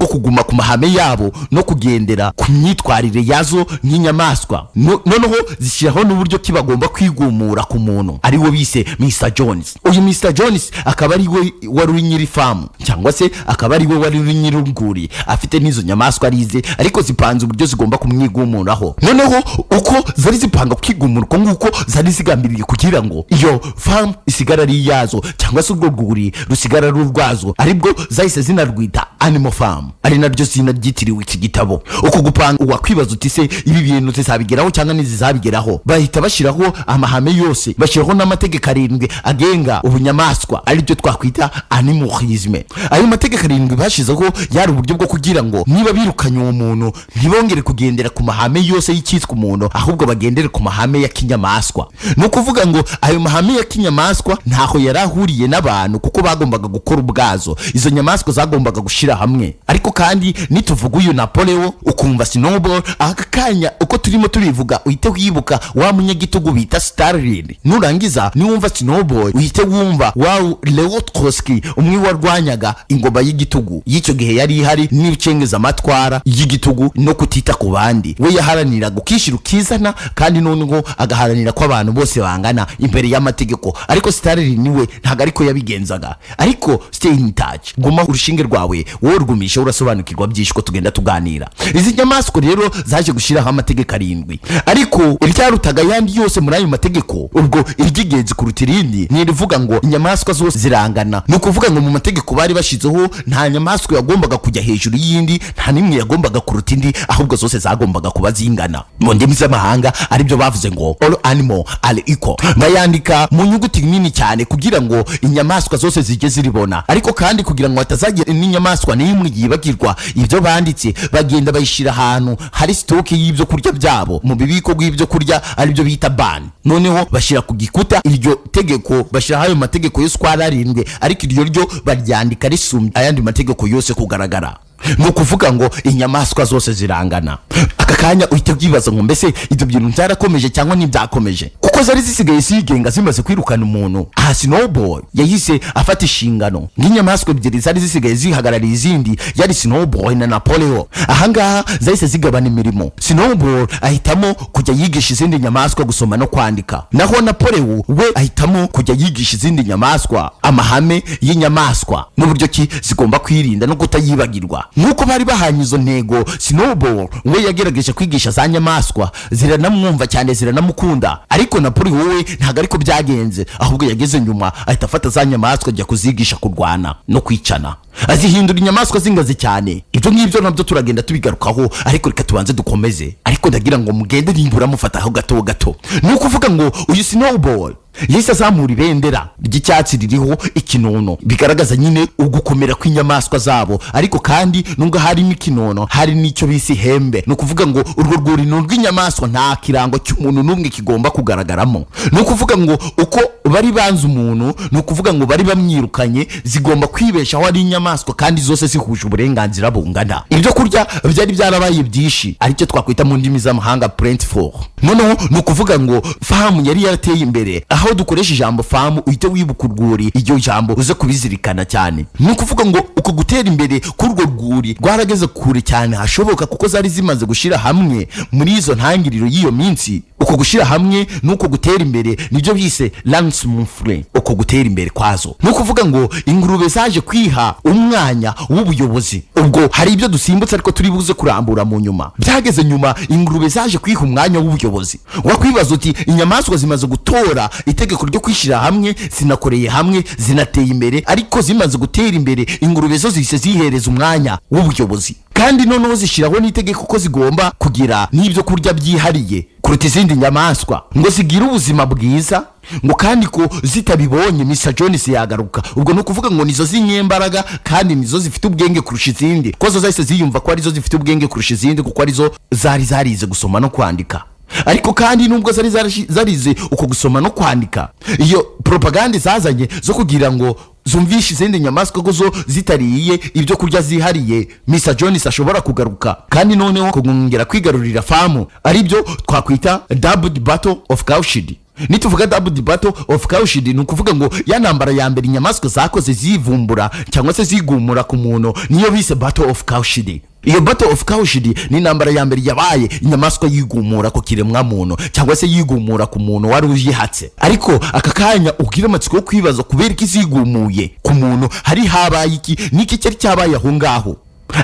kuguma ku mahame yabo no kugendera ku myitwarire yazo nk'inyamaswa. Noneho zishyiraho n'uburyo ki bagomba kwigumura ku muntu, ariwo bise Mr Jones. Uyu Mr Jones akaba ari we wari nyiri famu cyangwa se akaba ari we wari nyiri urwuri, afite n'izo nyamaswa arize, ariko zipanze uburyo zigomba kumwigumuraho. Noneho uko zari zipanga kwigumura uko nguko zari zigambiriye kugira ngo iyo famu isigara ari yazo cyangwa se urwo rwuri rusigara ari urwazo, aribwo zahise zinarwita Animal Farm, ari naryo zina ryitiriwe iki gitabo. Uko gupanga wakwibaza uti se ibi bintu zizabigeraho cyangwa ntizizabigeraho? Bahita bashiraho amahame yose, bashiraho n'amategeko 7 agenga ubunyamaswa, ari byo twakwita animalism. Ayo mategeko 7 bashizeho yari uburyo bwo kugira ngo niba birukanye uwo muntu ntibongere kugendera ku mahame yose y'ikitwa umuntu, ahubwo bagendere ku mahame ya kinyamaswa. No kuvuga ngo ayo mahame ya kinyamaswa ntaho yarahuriye n'abantu, kuko bagombaga gukora ubwazo. Izo nyamaswa zagombaga gushira hamwe. Ariko kandi nituvuga uyu Napoleon ukumva Snowball, akakanya uko turimo turivuga uhite wibuka wa munyagitugu bita Stalin. Nurangiza niwumva Snowball uhite wumva wa Leo Trotsky, umwe warwanyaga ingoma y'igitugu y'icyo gihe yari ihari n'ibicengeza amatwara y'igitugu no kutita ku bandi. We yaharanira gukishira ukizana kandi noneho agaharanira ko abantu bose bangana imbere y'amategeko. Ariko Stalin niwe ntago ariko yabigenzaga. Ariko stay in touch, guma urushinge rwawe wowe rgumisha urasobanukirwa byinshi ko tugenda tuganira. Izi nyamaswa rero zaje gushiraho amategeko 7, ariko iryarutaga yandi yose muri ayo mategeko, ubwo iryigenzi kuruta irindi ni rivuga ngo inyamaswa zose zirangana. No kuvuga ngo mu mategeko bari bashizeho nta nyamaswa yagombaga kujya hejuru y'indi, nta nimwe yagombaga kuruta indi, ahubwo zose zagombaga kuba zingana. Mu ndimi z'amahanga ari byo bavuze ngo all animal are equal. Bayandika mu nyuguti nini cyane kugira ngo inyamaswa zose zijye ziribona, ariko kandi kugira ngo hatazagira n'inyamaswa n'imwe yibagirwa ibyo banditse, bagenda bayishira ahantu hari stock y'ibyo kurya byabo mu bibiko bw'ibyo kurya, ari byo bita ban. Noneho bashira ku gikuta iryo tegeko, bashira ayo mategeko yose kwa 7, ariko iryo ryo baryandika risumye ayandi mategeko yose kugaragara. No kuvuga ngo inyamaswa zose zirangana. Akakanya uhite byibaza ngo mbese ibyo bintu byarakomeje cyangwa ntibyakomeje, kuko zari zisigaye zigenga zimaze kwirukana umuntu. Snowball yahise afata ishingano nk'inyamaswa ebyiri zari zisigaye zihagarariye izindi, yari Snowball na Napoleon. Ahangaha zahise zigabana imirimo. Snowball ahitamo kujya yigisha izindi nyamaswa gusoma no kwandika, naho Napoleon we ahitamo kujya yigisha izindi nyamaswa amahame y'inyamaswa n'uburyo ki zigomba kwirinda no kutayibagirwa. Nuko bari bahanye izo ntego, Snowball we yagerageje kwigisha za nyamaswa, ziranamwumva cyane ziranamukunda, ariko Napoleon we ntago ariko byagenze, ahubwo yageze nyuma ahita afata za nyamaswa ajya kuzigisha kurwana no kwicana, azihindura inyamaswa zingaze cyane. Ibyo ngibyo nabyo turagenda tubigarukaho, ariko reka tubanze dukomeze. Ariko ndagira ngo mugende nimbura mufataho gato. Nuko uvuga ngo uyu Snowball yahise azamura ibendera ry'icyatsi ririho ikinono bigaragaza nyine ugukomera kw'inyamaswa zabo, ariko kandi nubwo harimo ikinono hari n'icyo bise ihembe. ni ukuvuga ngo urwo rwurino rw'inyamaswa nta kirango cy'umuntu n'umwe kigomba kugaragaramo. ni ukuvuga ngo uko bari banze umuntu, ni ukuvuga ngo bari bamwirukanye, zigomba kwibeshaho ari inyamaswa kandi zose zihuje uburenganzira bungana. ibyo kurya byari byarabaye byinshi, aricyo twakwita mu ndimi z'amahanga plentiful. noneho ni ukuvuga ngo famu yari yarateye imbere. aho dukoresha ijambo famu uhite wibuka urwuri, iryo jambo uze kubizirikana cyane. ni ukuvuga ngo uko gutera imbere k'urwo rwuri rwarageze kure cyane hashoboka, kuko zari zimaze gushira hamwe muri izo ntangiriro y'iyo minsi. uko gushira hamwe nuko gutera imbere nibyo bise lancement, uko gutera imbere kwazo. ni ukuvuga ngo ingurube zaje kwiha umwanya w'ubuyobozi. ubwo hari ibyo dusimbutse ariko turi buze kurambura mu nyuma. byageze nyuma ingurube zaje kwiha umwanya w'ubuyobozi. wakwibaza uti inyamaswa zimaze gutora itegeko ryo kwishyira hamwe, zinakoreye hamwe, zinateye imbere, ariko zimaze gutera imbere ingurube zo zise zihereza umwanya w'ubuyobozi, kandi noneho zishyiraho n'itegeko ko zigomba kugira n'ibyo kurya byihariye kuruta izindi nyamaswa, ngo zigire ubuzima bwiza, ngo kandi ko zitabibonye Mr. Jones yagaruka. ubwo ni ukuvuga ngo nizo zinyembaraga kandi nizo zifite ubwenge kurusha izindi, ko zo zahise ziyumva ko arizo zifite ubwenge kurusha izindi, kuko arizo zari zarize gusoma no kwandika. ariko kandi nubwo zari zarize uko gusoma no kwandika, iyo propaganda zazanye zo kugira ngo zumvishe izindi nyamaswa ko zo zitariye ibyo kurya zihariye, Mr. Jones ashobora kugaruka kandi noneho kongera kwigarurira famu, aribyo twakwita double battle of cowshed. nituvuga double battle of cowshed ni ukuvuga ngo ya ntambara ya mbere inyamaswa zakoze zivumbura cyangwa se zigumura ku muntu niyo bise battle of cowshed. iyo battle of cowshed ni intambara ya mbere yabaye inyamaswa yigumura ku kiremwa muntu cyangwa se yigumura ku muntu wari uyihatse. ariko aka kanya ubwira amatsiko yo kwibaza kubera iki zigumuye ku muntu, hari habaye iki, niki cyari cyabaye aho ngaho.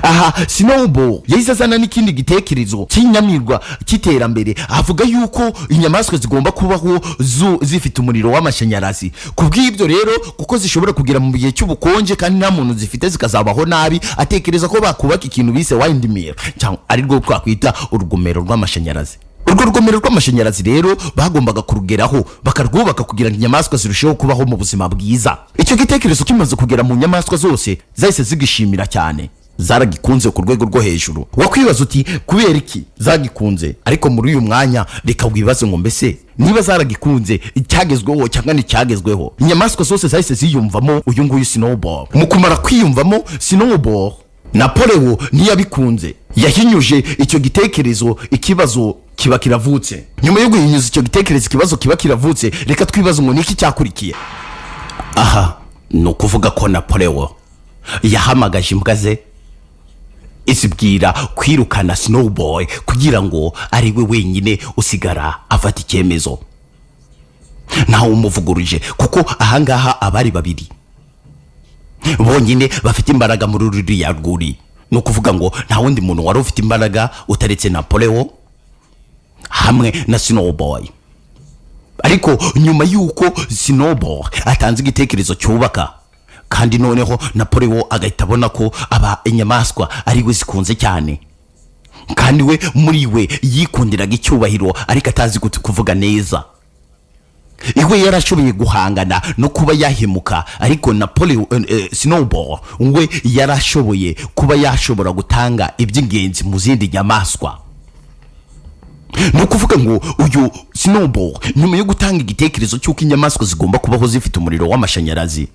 aha Snowball yahise azana n'ikindi gitekerezo cy'inyamirwa cy'iterambere, avuga yuko inyamaswa zigomba kubaho zifite umuriro w'amashanyarazi. kubw'ibyo rero kuko zishobora kugira mu gihe cy'ubukonje kandi nta muntu zifite zikazabaho nabi, atekereza ko bakubaka ikintu bise windmill, cyangwa ari rwo twakwita urugomero rw'amashanyarazi. urwo rugomero rw'amashanyarazi rero bagombaga kurugeraho bakarwubaka kugira ngo inyamaswa zirusheho kubaho mu buzima bwiza. icyo gitekerezo kimaze kugera mu nyamaswa zose zahise zigishimira cyane, zaragikunze ku rwego rwo hejuru. wakwibaza uti kubera iki zagikunze? ariko muri uyu mwanya reka wibaze ngo mbese niba zaragikunze icyagezweho cyangwa nticyagezweho. inyamaswa zose zahise ziyumvamo uyu nguyu Snowball. mu kumara kwiyumvamo Snowball, Napoleon ntiyabikunze, yahinyuje icyo gitekerezo, ikibazo kiba kiravutse. nyuma yo guhinyuza icyo gitekerezo ikibazo kiba kiravutse, reka twibaze ngo niki cyakurikiye. aha ni ukuvuga ko Napoleon yahamagaje imbwa ze izibwira kwirukana Snowball kugira ngo ari we wenyine usigara afata icyemezo, ntawe umuvuguruje, kuko ahangaha abari babiri bonyine bafite imbaraga muri ruriya rwuri. ni ukuvuga ngo nta wundi muntu wari ufite imbaraga utaretse Napoleon hamwe na Snowball. ariko nyuma y'uko Snowball atanze igitekerezo cyubaka, kandi noneho Napoleon agahita abona ko aba inyamaswa ari we zikunze cyane, kandi we muri we yikundiraga icyubahiro ariko atazi kuvuga neza. iwe yarashoboye guhangana no kuba yahemuka, ariko Napoleon Snowball we yarashoboye kuba yashobora gutanga iby'ingenzi mu zindi nyamaswa. ni ukuvuga ngo uyu Snowball nyuma yo gutanga igitekerezo cy'uko inyamaswa zigomba kubaho zifite umuriro w'amashanyarazi,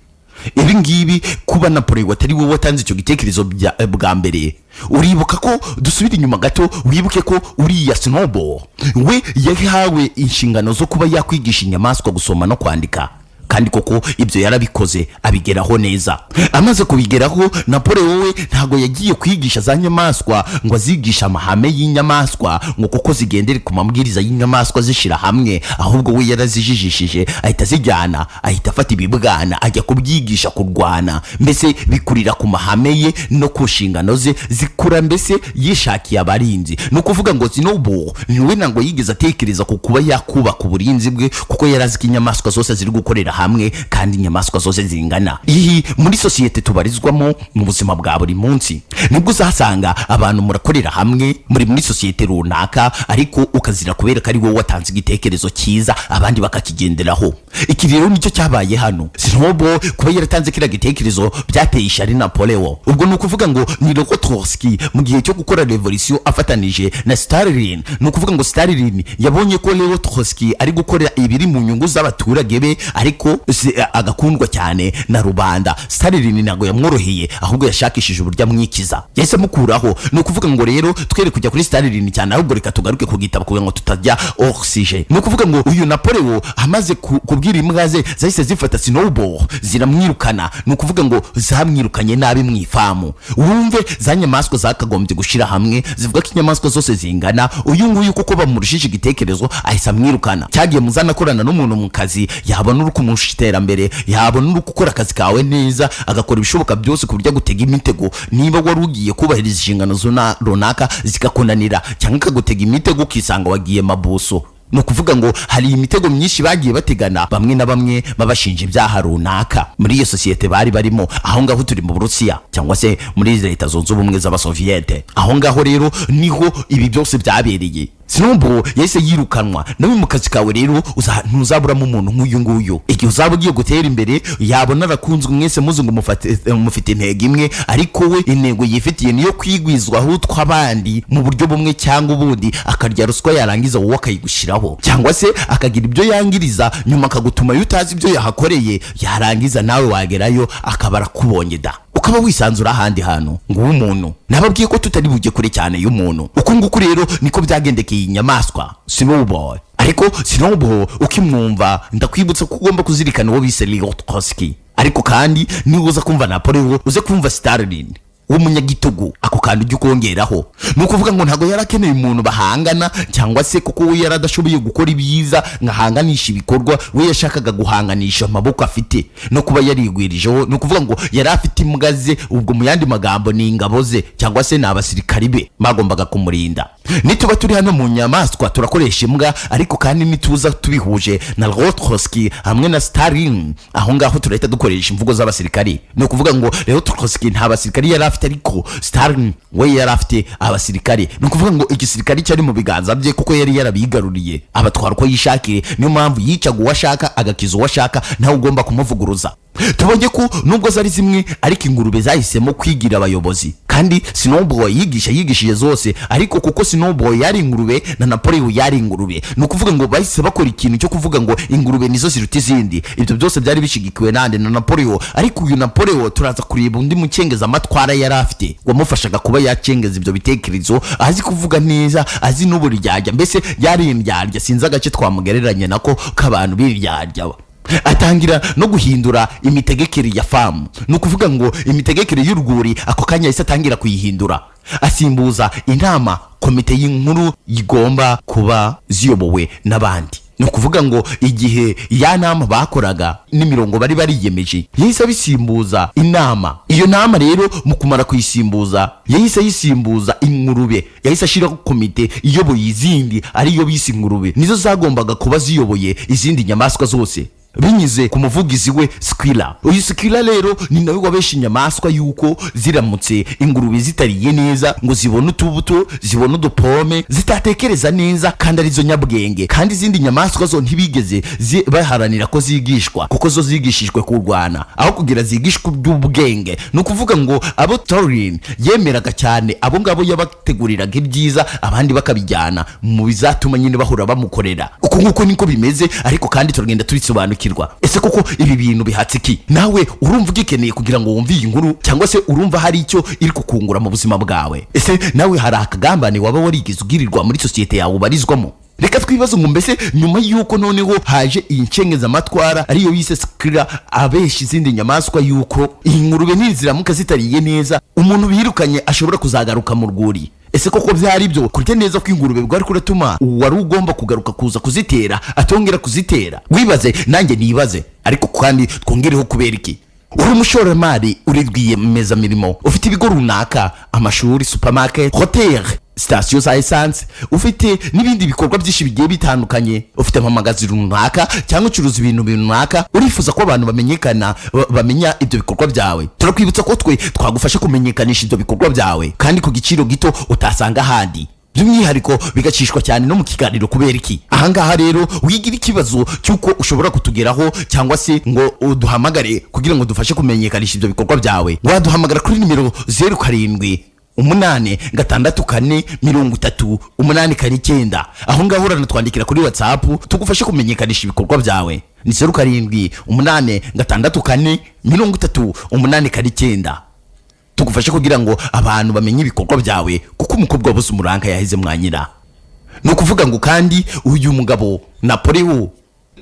ibi ngibi kuba Napoleon atari we watanze icyo gitekerezo bwa mbere, uribuka ko dusubira inyuma gato wibuke ko uriya Snowball we yahawe inshingano zo kuba yakwigisha inyamaswa gusoma no kwandika, kandi koko ibyo yarabikoze abigeraho neza. amaze kubigeraho Napoleon we ntago yagiye kwigisha za nyamaswa ngo azigisha amahame y'inyamaswa ngo kuko zigendere ku mabwiriza y'inyamaswa zishira hamwe, ahubwo we yarazijijishije ahita zijyana, ahita afata ibibwana ajya kubyigisha kurwana, mbese bikurira ku mahame ye no ku nshingano ze zikura, mbese yishakiye abarinzi. ni ukuvuga ngo Snowball niwe ntabwo yigeze atekereza ku kuba yakubaka uburinzi bwe, kuko yarazi ko inyamaswa zose ziri gukorera hamwe kandi inyamaswa zose zingana. Iyi muri societe tubarizwamo mu buzima bwa buri munsi nibwo uzasanga abantu murakorera hamwe muri societe runaka, ariko ukazira kubera ko ari wowe watanze igitekerezo cyiza abandi bakakigenderaho. Iki rero nicyo cyabaye hano. Sinobo kuba yaratanze kira gitekerezo byateye ishari Napoleon. Ubwo ni ukuvuga ngo ni Trotsky mu gihe cyo gukora revolution afatanije na Stalin. Ni ukuvuga ngo Stalin yabonye ko Leo Trotsky ari gukora ibiri mu nyungu z'abaturage be, ariko agakundwa cyane na rubanda. Stalin ntago yamworoheye, ahubwo yashakishije uburyo amwikiza, yahise mukuraho. Ni ukuvuga ngo rero twere kujya kuri Stalin cyane, ahubwo reka tugaruke ku gitabo kugira ngo tutajya oxygen. Ni ukuvuga ngo uyu Napoleon amaze kubwira imbwa ze zahise zifata Snowball ziramwirukana. Ni ukuvuga ngo zamwirukanye nabi mu ifamu. Urumve za nyamaswa zakagombye gushira hamwe zivuga ko inyamaswa zose zingana, uyu nguyu kuko bamurushije igitekerezo ahise amwirukana. Cyagiye muzanakorana n'umuntu mu kazi, yabona uri kumusha iterambere, yabona uri gukora akazi kawe neza, agakora ibishoboka byose ku buryo gutega imitego. Niba wari ugiye kubahiriza inshingano runaka zikakunanira, cyangwa akagutega imitego ukisanga wagiye mabuso. No kuvuga ngo hari imitego myinshi bagiye bategana, bamwe na bamwe babashinja ibyaha runaka muri iyo societe bari barimo. Aho ngaho turi mu Burusiya cyangwa se muri Leta Zunze Ubumwe z'Abasoviete. Aho ngaho rero niho ibi byose byabereye. Snowball yahise yirukanwa. Nawe mu kazi kawe rero ntuzaburamo umuntu nk'uyu nguyu. Igihe uzaba ugiye gutera imbere, yabona arakunzwe mwese muzi ngo mufite intego imwe, ariko we intego yifitiye niyo kwigwizwaho tw'abandi mu buryo bumwe cyangwa ubundi, akarya ruswa yarangiza wowe akayigushyiraho, cyangwa se akagira ibyo yangiriza nyuma akagutuma utazi ibyo yahakoreye, yarangiza nawe wagerayo akaba arakubonye da, ukaba wisanzura ahandi hantu ngo umuntu. Nababwiye ko tutari bujye kure cyane y'umuntu. Uko nguko rero niko byagendekeye inyamaswa Snowball. Ariko Snowball ukimwumva ndakwibutsa ko ugomba kuzirikana uwo bise Leo Trotsky. Ariko kandi niba uza kumva Napoleon uze kumva Stalin w'umunyagitugu, ako kandi ujye ukongeraho. Ni ukuvuga ngo ntago yarakeneye umuntu bahangana, cyangwa se kuko we yaradashoboye gukora ibyiza nkahanganisha ibikorwa. We yashakaga guhanganisha amaboko afite no kuba yarigwirijeho. Ni ukuvuga ngo yari afite imbwa ze, ubwo mu yandi magambo ni ingabo ze cyangwa se n'abasirikari be bagombaga kumurinda. Nituba turi hano mu nyamaswa turakoresha imbwa, ariko kandi nituza tubihuje na Leo Trotsky hamwe na Stalin, aho ngaho turahita dukoresha imvugo z'abasirikari. Ni ukuvuga ngo Leo Trotsky nta basirikari yari afite, ariko Stalin we yari afite abasirikari. Ni ukuvuga ngo igisirikari cyari mu biganza bye kuko yari yarabigaruriye, abatwara uko yishakiye. Niyo mpamvu yicaga uwo ashaka agakiza uwo ashaka, ntawe ugomba kumuvuguruza. Tubonye ko nubwo zari zimwe, ariko ingurube zahisemo kwigira abayobozi. Kandi Snowball yigishije zose, ariko kuko Snowball yari ingurube na Napoleon yari ingurube, ni ukuvuga ngo bahise bakora ikintu cyo kuvuga ngo ingurube nizo ziruta izindi. Ibyo byose byari bishigikiwe nande na Napoleon. Ariko uyu Napoleon turaza kureba undi mukengeza amatwara yari afite wamufashaga kuba yacengeza ibyo bitekerezo, azi kuvuga neza, azi n'uburyarya. Mbese yari indyarya, sinzi agace twamugereranya nako k'abantu b'iryarya. Atangira no guhindura imitegekere ya famu. Ni ukuvuga ngo imitegekere y'urwuri ako kanya yahise atangira kuyihindura, asimbuza inama komite y'inkuru igomba kuba ziyobowe n'abandi. Ni ukuvuga ngo igihe ya nama bakoraga n'imirongo bari bariyemeje, yahise abisimbuza inama. Iyo nama rero mu kumara kuyisimbuza, yahise yisimbuza ingurube, yahise ashiraho komite iyoboye izindi, ariyo bise ingurube, nizo zagombaga kuba ziyoboye izindi nyamaswa zose binyuze ku muvugizi we Squilla. Uyu Squilla rero ni nawe wabesha inyamaswa yuko ziramutse ingurube zitariye neza ngo zibone utubuto, zibone udupome, zitatekereza neza kandi arizo nyabwenge. Kandi izindi nyamaswa zo ntibigeze baharanira ko zigishwa, kuko zo zigishijwe kurwana aho kugira zigishwe by'ubwenge. Ni ukuvuga ngo abo Stalin yemeraga cyane, abo ngabo yabateguriraga ibyiza, abandi bakabijyana mu bizatuma nyine bahura bamukorera. Uko nguko niko bimeze, ariko kandi turagenda tubisobanukirwa. Ese koko ibi bintu bihatse iki? Nawe urumva ugikeneye kugira ngo wumve iyi nkuru, cyangwa se urumva hari icyo iri kukungura mu buzima bwawe? Ese nawe hari akagambane waba warigize ugirirwa muri societe yawe ubarizwamo? Reka twibaze ngo mbese nyuma yuko noneho haje iyi ncengeza amatwara ariyo bise Squilla abesha izindi nyamaswa yuko iyi ngurube niziramuka zitariye neza umuntu birukanye ashobora kuzagaruka mu rwuri. Ese koko byari byo? Kurya neza ko ingurube bwari kuratuma wari ugomba kugaruka kuza kuzitera atongera kuzitera? Wibaze nanjye nibaze. Ariko kandi twongereho kuberiki uri umushoramari uri rwiyemeza mirimo, ufite ibigo runaka, amashuri, supermarket, hotel, sitasiyo za esanse, ufite n'ibindi bikorwa byinshi bigiye bitandukanye, ufite amamagazi runaka cyangwa ucuruza ibintu runaka, urifuza ko abantu bamenyekana, bamenya ibyo bikorwa byawe, turakwibutsa ko twe twagufasha kumenyekanisha ibyo bikorwa byawe kandi ku giciro gito utasanga ahandi, by'umwihariko bigacishwa cyane no mu kiganiro kuberiki. Ahangaha rero wigira ikibazo cy'uko ushobora kutugeraho cyangwa se ngo uduhamagare kugira ngo dufashe kumenyekanisha ibyo bikorwa byawe, waduhamagara kuri nimero 0784 aho ngaho uranatwandikira kuri WhatsApp tugufashe kumenyekanisha ibikorwa byawe. Ni 0784 tugufashe kugira ngo abantu bamenye ibikorwa byawe, kuko umukobwa wabuze umuranga yaheze mwanyira. No kuvuga ngo kandi uyu mugabo Napoleon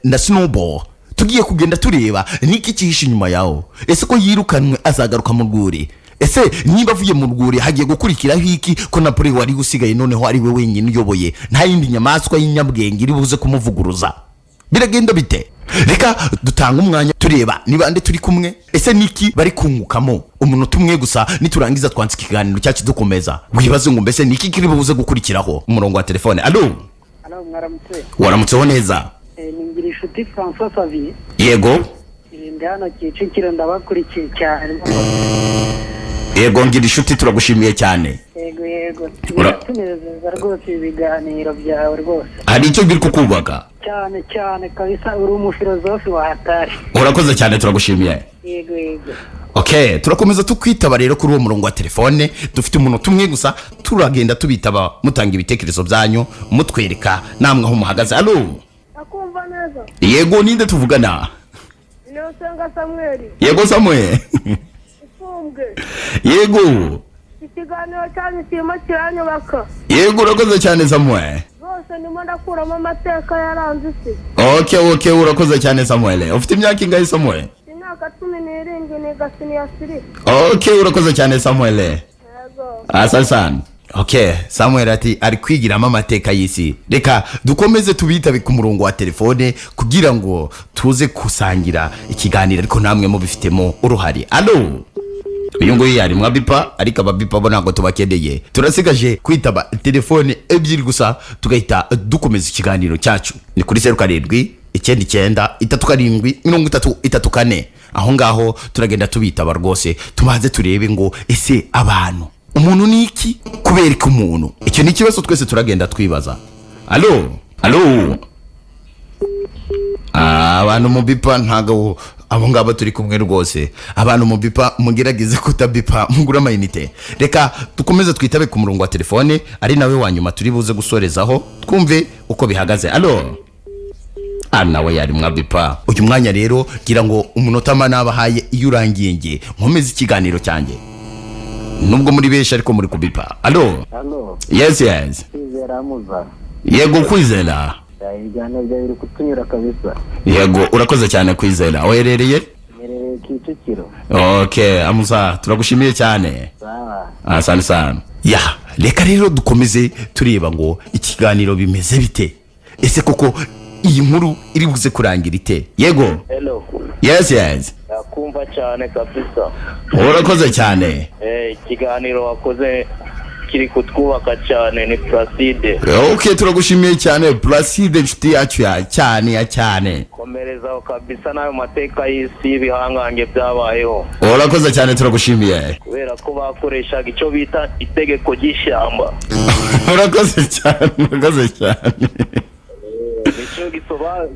na Snowball tugiye kugenda tureba niki kihishe inyuma yawo. Ese ko yirukanwe azagaruka mu rwuri? Ese niba avuye mu rwuri hagiye gukurikiraho iki ko Napoleon wari gusigaye noneho ari we wenyine uyoboye, nta yindi nyamaswa y'inyabwenge iri buze kumuvuguruza? Biragenda bite? Reka dutanga umwanya tureba niba ande turi kumwe. Ese niki bari kungukamo? Umuntu umwe gusa niturangiza twansika ikiganiro cyacu dukomeza. Wibaze ngo mbese niki kiri buze gukurikiraho? Umurongo wa telefone. Allo mwaramutse. Waramutseho neza? Ningira inshuti François Xavier. Yego Ndano Kicukiro ndabakurikiye cyane. Yego ngira inshuti turagushimiye cyane. Yego tunezeza rwose ibiganiro byawe rwose. Hari icyo biri kukubaga? Cyane kabisa, uri umufilozofi wa hatari. Urakoze cyane turagushimiye. Yego. Okay, turakomeza tukwitaba rero kuri uwo murongo wa telefone. Dufite umuntu umwe gusa, turagenda tubitaba mutanga ibitekerezo byanyu, mutwereka namwe aho muhagaze. Allo akumva neza? Yego, ninde tuvugana? Niyosenga Samuel. Yego Samuel. Ifumbwe. Yego ikiganiro cyane kirimo kiranyubaka. Yego, urakoze cyane Samuel. Rwose ndimo ndakuramo amateka yaranze isi. Okay, urakoze cyane Samuel. Ufite imyaka ingahe Samuel? Imyaka 17 ni gasiniya 3. Okay, urakoze cyane Samuel. Yego. Asante. Okay, Samuel ati ari kwigiramo amateka y'isi. Reka dukomeze tubitabe ku murongo wa telefone kugira ngo tuze kusangira ikiganiro ariko namwe mu bifitemo uruhari. Allo uyu nguyu yari mwabipa, ariko ababipa bo ntabwo tubakeneye. Turasigaje kwitaba telefone ebyiri gusa tugahita dukomeza ikiganiro cyacu. Ni kuri 0779 aho ngaho turagenda tubitaba rwose, tumaze turebe ngo ese abantu umuntu ni iki, kubereka umuntu. Icyo ni ikibazo twese turagenda twibaza. Allo abantu mu bipa ntago abo ngabo turi kumwe rwose. Abantu mu bipa mugerageze kutabipa, mugura amayinite. Reka dukomeze twitabe ku murongo wa telefone, ari nawe wanyuma turi buze gusorezaho twumve uko bihagaze. Allo nawe yari mwabipa. Uyu mwanya rero gira ngo umunota nabahaye iyo urangiye nge nkomeze ikiganiro cyanjye, nubwo muri benshi ariko muri kubipa. Allo Yes. Kwizera muza. Yego Kwizera. Ibiganiro byawe biri kutunyura kabisa. Yego, urakoze cyane Kwizera. Oherereye Kicukiro. Okay, amuza turagushimiye cyane. Sawa. Asante sana. Reka rero dukomeze tureba ngo ikiganiro bimeze bite. Ese koko iyi nkuru iri buze kurangira ite? Yego. Hello. Yes. Nakumva cyane kabisa. Urakoze cyane. Ikiganiro wakoze kiri kutwubaka cyane ni Placide. Okay, turagushimiye cyane Placide, nshuti yacu ya cyane. Komerezaho kabisa nayo mateka y'isi bihangange byabayeho. Urakoze cyane turagushimiye. Kubera ko bakoreshaga icyo bita itegeko ry'ishyamba. Urakoze cyane.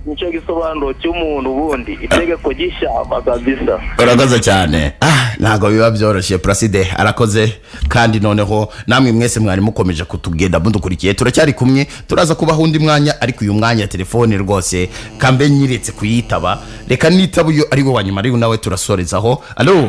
Nicyo gisobanuro cy'umuntu ubundi itegeko ry'ishyamba kabisa. Urakoze cyane. Ntago biba byoroshye Placide, arakoze. Kandi noneho namwe mwese mwari mukomeje kutugenda mudukurikiye, turacyari kumwe, turaza kubaho undi mwanya, ariko uyu mwanya telefone rwose kambe nyiretse kuyitaba. Reka nitaba uyu ari we wanyuma, ari nawe turasorezaho. Allo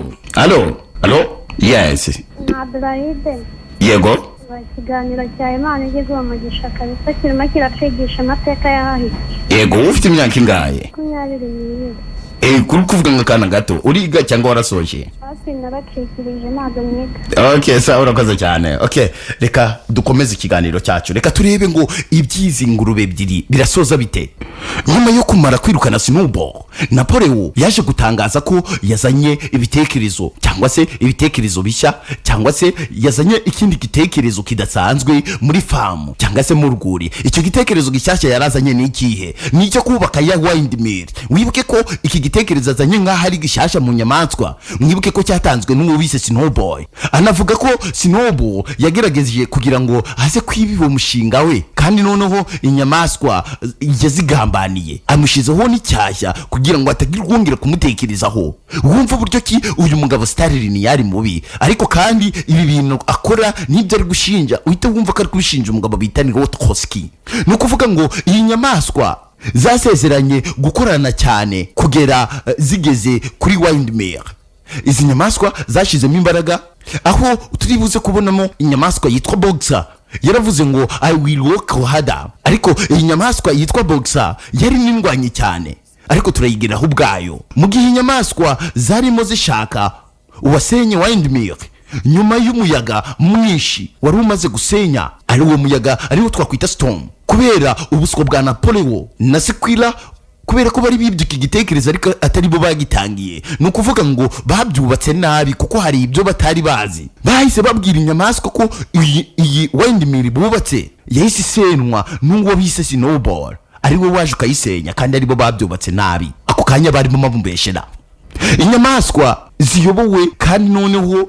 Yes. Nadraide. Yego. Ikiganiro cya Imana igeze umugisha kabisa, kirimo kiratwigisha amateka y'ahahise. Yego, ufite imyaka ingahe? 22. Kuri kuvuga ngo kana gato uriga cyangwa warasoje? Hasi narakikirije ntabwo niga. Okay, sawa, urakoze cyane. Okay, reka dukomeze ikiganiro cyacu. Reka turebe ngo ibyizi ngurube ebyiri birasoza bite. nyuma yo kumara kwirukana Snowball, Napoleon yaje gutangaza ko yazanye ibitekerezo cyangwa se ibitekerezo bishya cyangwa se yazanye ikindi gitekerezo kidasanzwe muri famu cyangwa se mu rwuri. Icyo gitekerezo gishyashya yarazanye ni ikihe? Ni icyo kubaka ya windmill. Wibuke ko iki gitekerezo azanye nk'aho ari gishyashya mu nyamaswa. Mwibuke ko cyatanzwe n'uwise Snowball. Anavuga ko Snowball yagerageje kugira ngo aze kwibiba umushinga we, kandi noneho inyamaswa yazigambaniye, amushizeho n'icyashya kugira ngo atagira kongera kumutekerezaho. Wumva buryo ki uyu mugabo Stalin yari mubi, ariko kandi ibi bintu akora nibyo ari gushinja, uhita wumva ko ari kubishinja umugabo bita Rotkoski. Nukuvuga ngo iyi nyamaswa zasezeranye gukorana cyane kugera zigeze kuri windmill. Izi nyamaswa zashizemo imbaraga, aho turi buze kubonamo inyamaswa yitwa Boxer. Yaravuze ngo I will work harder, ariko iyi nyamaswa yitwa Boxer yari n'indwanyi cyane, ariko turayigeraho ubwayo. Mu gihe inyamaswa zarimo zishaka uwasenye windmill nyuma y'umuyaga mwinshi wari umaze gusenya, ari uwo muyaga ariwo twakwita storm, kubera ubuswa bwa Napoleon na Sequila, kubera ko bari bibye iki gitekerezo ariko atari bo bagitangiye. Nukuvuga ngo babyubatse nabi kuko hari ibyo batari bazi. Bahise babwira inyamaswa ko iyi windmill bubatse yahise isenwa n'uwo bise Snowball, ari we waje ukayisenya, kandi ari bo babyubatse nabi. Ako kanya barimo mabumbeshera. Inyamaswa ziyobowe kandi noneho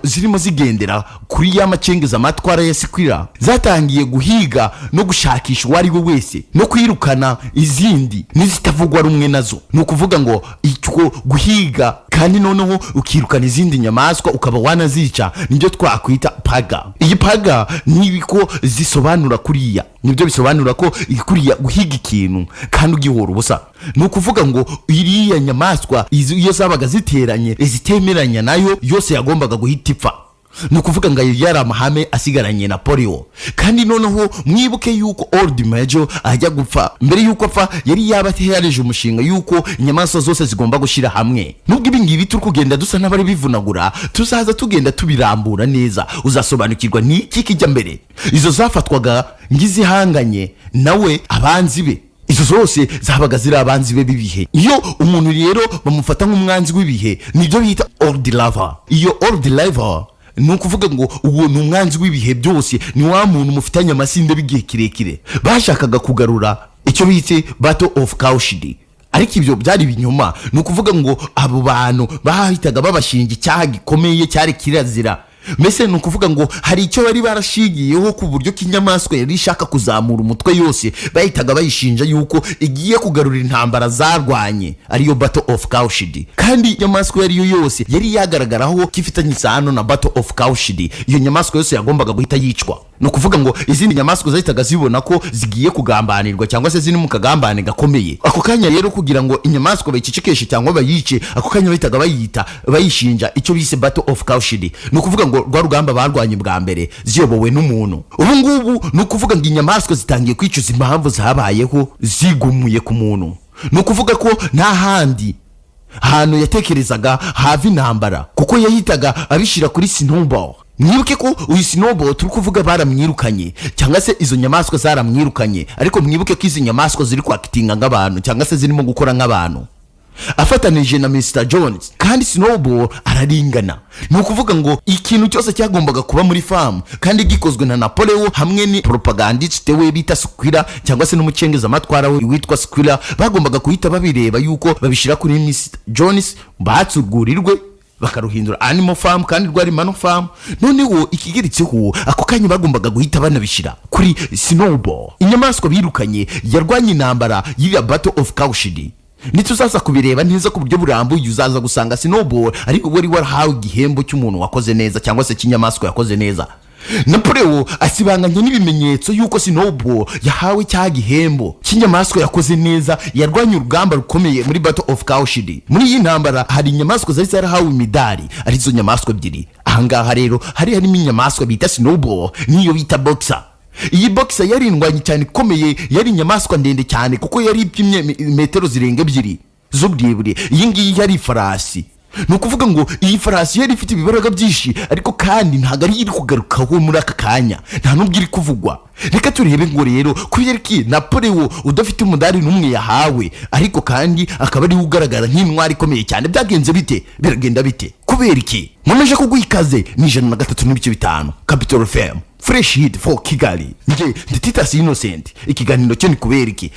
zirimo zigendera kuri ya macengeza amatwara ya Sequila, zatangiye guhiga no gushakisha uwari we wese no kwirukana izindi nizitavugwa rumwe nazo. Nukuvuga ngo icyo guhiga kandi noneho ukirukana izindi nyamaswa ukaba wanazica nibyo twakwita paga. Iyi paga nibiko zisobanura kuriya, nibyo bisobanura ko ikuriya guhiga ikintu kandi ugihora ubusa. Nukuvuga ngo iriya nyamaswa iyo zabaga ziteranye zitemeranya nayo yose yagombaga guhita ipfa. Nukuvuga ngo yari amahame asigaranye Napoleon. Kandi noneho mwibuke yuko Old Major ajya gupfa, mbere yuko apfa yari yabatehereje umushinga yuko inyamaswa zose zigomba gushira hamwe. Nubwo ibi ngibi turi kugenda dusa n'abari bivunagura, tuzaza tugenda tubirambura neza, uzasobanukirwa ni iki kijya mbere. Izo zafatwaga ngizihanganye nawe abanzi be, izo zose zabaga ziri abanzi be bibihe. Iyo umuntu rero bamufata nk'umwanzi w'ibihe, nibyo bita Old Lover. Iyo Old Lover nukuvuga ngo uwo ni umwanzi w'ibihe byose, ni wa muntu mufitanye amasinde bigiye kirekire. Bashakaga kugarura icyo bita Battle of Kaushidi, ariko ibyo byari binyuma. Nukuvuga ngo abo bantu bahitaga babashinja icyaha gikomeye cyari kirazira. Mese nukuvuga ngo hari icyo bari barashigiyeho ku buryo kinyamaswa yari ishaka kuzamura umutwe yose, bahitaga bayishinja yuko igiye kugarura intambara zarwanye, ariyo Battle of Kaushidi. Kandi inyamaswa yari yo yose yari yagaragaraho kifitanye isano na Battle of Kaushidi, iyo nyamaswa yose yagombaga guhita yicwa. Nukuvuga ngo izindi nyamaswa zahitaga zibona ko zigiye kugambanirwa cyangwa se ziri mu kagambane gakomeye. Ako kanya rero kugira ngo inyamaswa bayicecekeshe cyangwa bayice, ako kanya bahitaga bayishinja icyo bise Battle of Kaushidi. Nukuvuga ngo rwa rugamba barwanye bwa mbere ziyobowe n'umuntu. Ubu ngubu nukuvuga ngo inyamaswa zitangiye kwicuza impamvu zabayeho zigumuye ku muntu. Nukuvuga ko nta handi hantu yatekerezaga hava intambara, kuko yahitaga abishira kuri Snowball. Mwibuke ko uyu Snowball turi kuvuga baramwirukanye cyangwa se izo nyamaswa zaramwirukanye, ariko mwibuke ko izi nyamaswa ziri kwakitinga nk'abantu cyangwa se zirimo gukora nk'abantu. Afatanije na Mr. Jones, kandi Snowball araringana. Nukuvuga ngo ikintu cyose cyagombaga kuba muri farm kandi gikozwe na Napoleon hamwe ni propagandiste we bita Sequila cyangwa se n'umucengeza amatwara we witwa Sequila, bagombaga kuhita babireba yuko babishira kuri Mr. Jones, batsugurirwe bakaruhindura animal farm kandi rwari mano farm. Noneho ikigeretseho ako kanya bagombaga guhita banabishira kuri Snowball. Inyamaswa birukanye yarwanye intambara y'ya Battle of Kaushidi. Nituzaza kubireba neza ku buryo burambuye, uzaza gusanga Snowball ariko wari warahawe igihembo cy'umuntu wakoze neza cyangwa se kinyamaswa yakoze neza. Napoleon asibanganye n'ibimenyetso yuko Snowball yahawe cya gihembo kinyamaswa yakoze neza, yarwanye urugamba rukomeye muri Battle of Kaushidi. Muri iyi ntambara hari inyamaswa zari zarahawe imidari, arizo nyamaswa ebyiri. Ahangaha rero harimo inyamaswa bita Snowball niyo bita Boxer. Iyi Boxer yari indwanyi cyane ikomeye, yari inyamaswa ndende cyane kuko yari ipimye metero zirenga 2 z'ubwibure. Iyi ngiyi yari farasi. nukuvuga ngo iyi farasi yari ifite ibibaraga byinshi ariko kandi ntago ari iri kugarukaho muri aka kanya nta nubwo iri kuvugwa. Reka turebe ngo rero KUBERIKI Napoleon udafite umudari n'umwe yahawe ariko kandi akaba ari ugaragara nk'intwari ikomeye cyane byagenze bite biragenda bite KUBERIKI nkomeje kuguha ikaze ni 103.5 Capital FM Fresh Hit for Kigali nje Titus Innocent ikiganiro cyo ni KUBERIKI.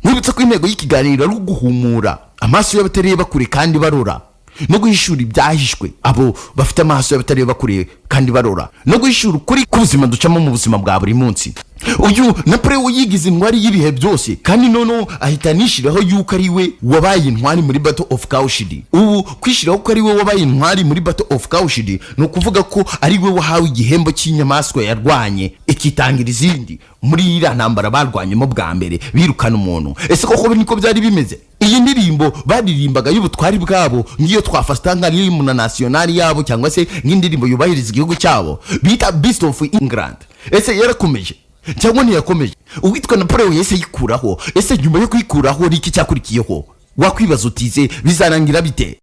Mwibutsa ko intego y'ikiganiro ari uguhumura amaso y'abatareba kure kandi barora no guhishura ibyahishwe abo bafite amaso y'abatareba kure kandi barora no guhishura kuri kubuzima ducamo mu buzima bwa buri munsi. Uyu Napoleon yigize intwari y'ibihe byose kandi nono ahitanishiraho yuko ari we wabaye intwari muri Battle of Kaushidi. Ubu kwishiraho ko ari we wabaye intwari muri Battle of Kaushidi no kuvuga ko ari we wahawe igihembo cy'inyamaswa yarwanye ikitangira izindi muri ira ntambara barwanyemo bwa mbere birukana umuntu. Ese koko niko byari bimeze? Iyi ndirimbo baririmbaga y'ubutwari bwabo ngiyo twafasta nka hymne nationale yabo cyangwa se nk'indirimbo yubahiriza igihugu cyabo bita Beast of England. Ese yarakomeje cyangwa ntiyakomeje? Uwitwa Napoleon yese yikuraho. Ese nyuma yo kwikuraho riki cyakurikiyeho? Wakwibaza utize bizarangira bite?